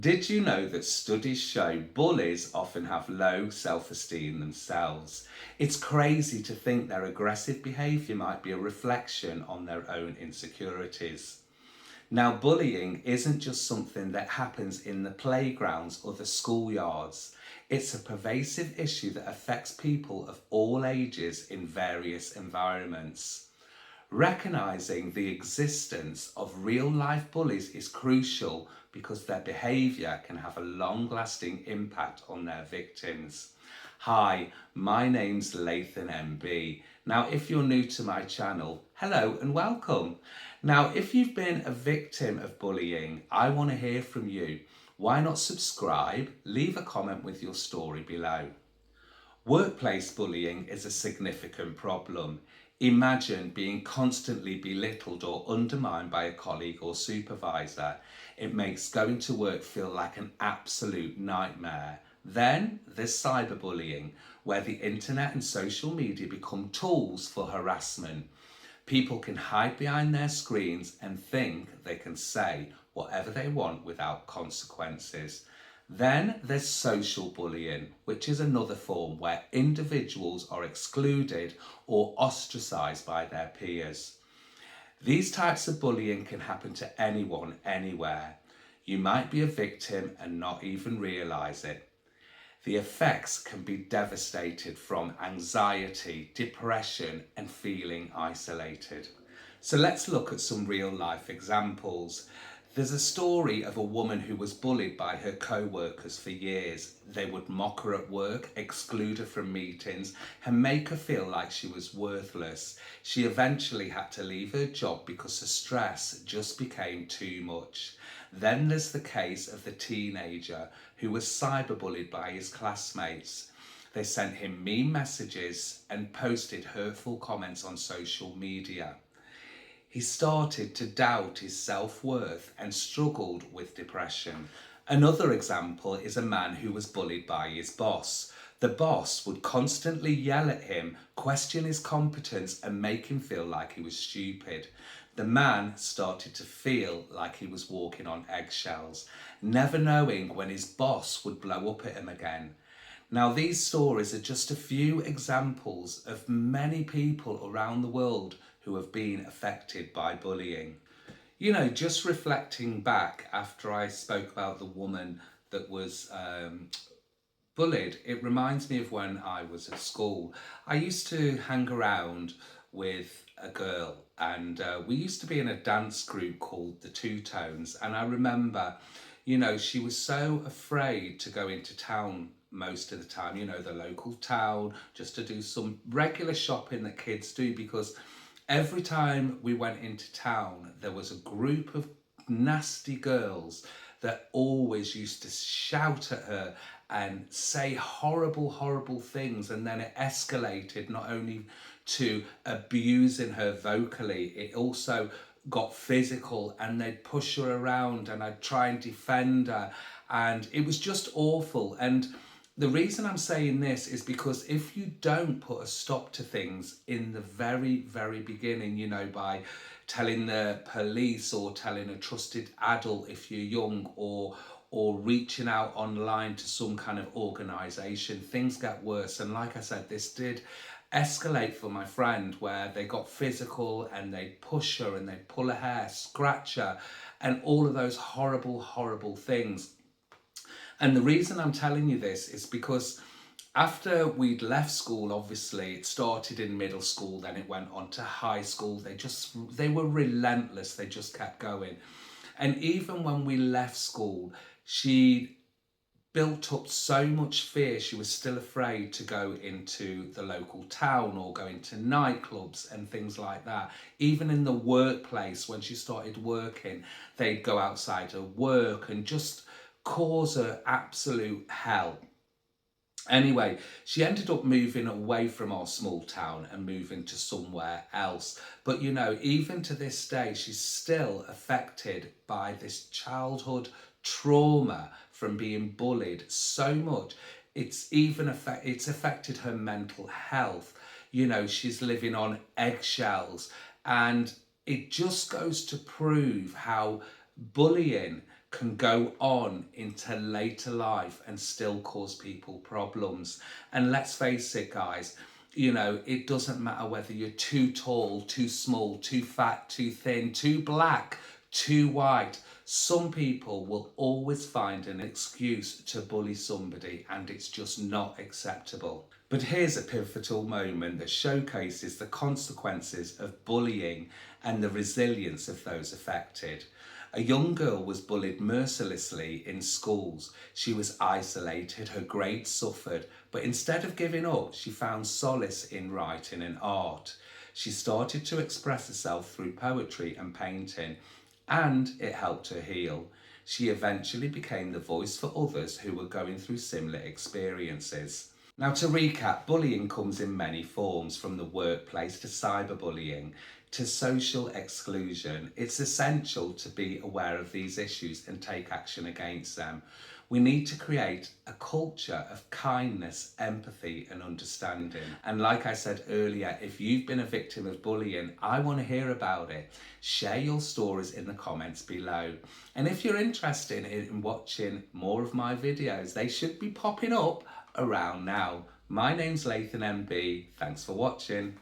Did you know that studies show bullies often have low self-esteem themselves? It's crazy to think their aggressive behaviour might be a reflection on their own insecurities. Now, bullying isn't just something that happens in the playgrounds or the schoolyards. It's a pervasive issue that affects people of all ages in various environments. Recognizing the existence of real life bullies is crucial because their behaviour can have a long lasting impact on their victims. Hi, my name's lathonmb. Now, if you're new to my channel, hello and welcome. Now, if you've been a victim of bullying, I want to hear from you. Why not subscribe? Leave a comment with your story below. Workplace bullying is a significant problem. Imagine being constantly belittled or undermined by a colleague or supervisor. It makes going to work feel like an absolute nightmare. Then there's cyberbullying, where the internet and social media become tools for harassment. People can hide behind their screens and think they can say whatever they want without consequences. Then there's social bullying, which is another form where individuals are excluded or ostracised by their peers. These types of bullying can happen to anyone, anywhere. You might be a victim and not even realise it. The effects can be devastating, from anxiety, depression, and feeling isolated. So let's look at some real life examples. There's a story of a woman who was bullied by her co-workers for years. They would mock her at work, exclude her from meetings, and make her feel like she was worthless. She eventually had to leave her job because the stress just became too much. Then there's the case of the teenager who was cyberbullied by his classmates. They sent him mean messages and posted hurtful comments on social media. He started to doubt his self-worth and struggled with depression. Another example is a man who was bullied by his boss. The boss would constantly yell at him, question his competence, and make him feel like he was stupid. The man started to feel like he was walking on eggshells, never knowing when his boss would blow up at him again. Now, these stories are just a few examples of many people around the world who have been affected by bullying. You know, just reflecting back after I spoke about the woman that was bullied, it reminds me of when I was at school. I used to hang around with a girl, and we used to be in a dance group called the Two Tones. And I remember, you know, she was so afraid to go into town most of the time, you know, the local town, just to do some regular shopping that kids do, because every time we went into town, there was a group of nasty girls that always used to shout at her and say horrible, horrible things. And then it escalated not only to abusing her vocally, it also got physical, and they'd push her around and I'd try and defend her. And it was just awful. And the reason I'm saying this is because if you don't put a stop to things in the very, very beginning, you know, by telling the police or telling a trusted adult if you're young, or reaching out online to some kind of organisation, things get worse. And like I said, this did escalate for my friend, where they got physical and they'd push her and they'd pull her hair, scratch her, and all of those horrible, horrible things. And the reason I'm telling you this is because after we'd left school, obviously it started in middle school, then it went on to high school. They were relentless. They just kept going. And even when we left school, she built up so much fear. She was still afraid to go into the local town or go into nightclubs and things like that. Even in the workplace, when she started working, they'd go outside her work and just cause her absolute hell. Anyway, she ended up moving away from our small town and moving to somewhere else. But you know, even to this day, she's still affected by this childhood trauma from being bullied so much. It's affected her mental health. You know, she's living on eggshells, and it just goes to prove how bullying can go on into later life and still cause people problems. And let's face it, guys, you know, it doesn't matter whether you're too tall, too small, too fat, too thin, too black, too white. Some people will always find an excuse to bully somebody, and it's just not acceptable. But here's a pivotal moment that showcases the consequences of bullying and the resilience of those affected. A young girl was bullied mercilessly in schools. She was isolated, her grades suffered, but instead of giving up, she found solace in writing and art. She started to express herself through poetry and painting, and it helped her heal. She eventually became the voice for others who were going through similar experiences. Now, to recap, bullying comes in many forms, from the workplace to cyberbullying to social exclusion. It's essential to be aware of these issues and take action against them. We need to create a culture of kindness, empathy, and understanding. And like I said earlier, if you've been a victim of bullying, I want to hear about it. Share your stories in the comments below. And if you're interested in watching more of my videos, they should be popping up around now. My name's lathonmb. Thanks for watching.